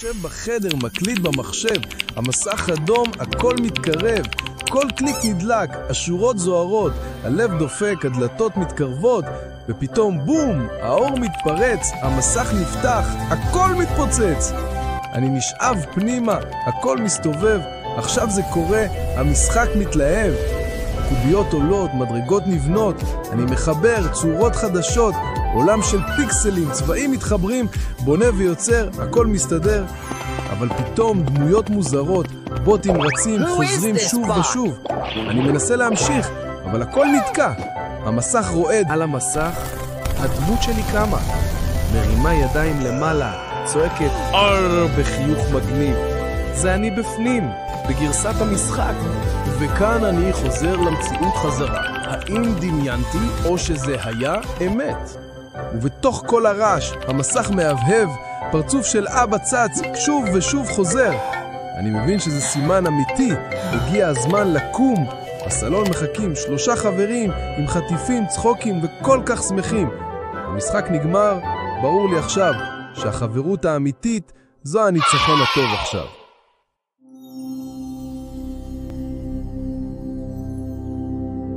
יושב בחדר, מקליט במחשב, המסך אדום, הכל מתקרב, כל קליק נדלק, השורות זוהרות, הלב דופק, הדלתות מתקרבות, ופתאום בום, האור מתפרץ, המסך נפתח, הכל מתפוצץ. אני נשאב פנימה, הכל מסתובב, עכשיו זה קורה, המשחק מתלהב. קוביות עולות, מדרגות נבנות, אני מחבר צורות חדשות, עולם של פיקסלים, צבעים מתחברים, בונה ויוצר, הכל מסתדר. אבל פתאום דמויות מוזרות, בוטים רצים, חוזרים שוב ושוב. אני מנסה להמשיך, אבל הכל נתקע. המסך רועד. על המסך, הדמות שלי קמה. מרימה ידיים למעלה, צועקת בחיוך מגניב. זה אני בפנים, בגרסת המשחק. וכאן אני חוזר למציאות חזרה. האם דמיינתי או שזה היה אמת? ובתוך כל הרעש, המסך מהבהב, פרצוף של אבא צץ, שוב ושוב חוזר. אני מבין שזה סימן אמיתי, הגיע הזמן לקום. בסלון מחכים 3 חברים עם חטיפים, צחוקים וכל כך שמחים. המשחק נגמר, ברור לי עכשיו שהחברות האמיתית זו הניצחון הטוב עכשיו.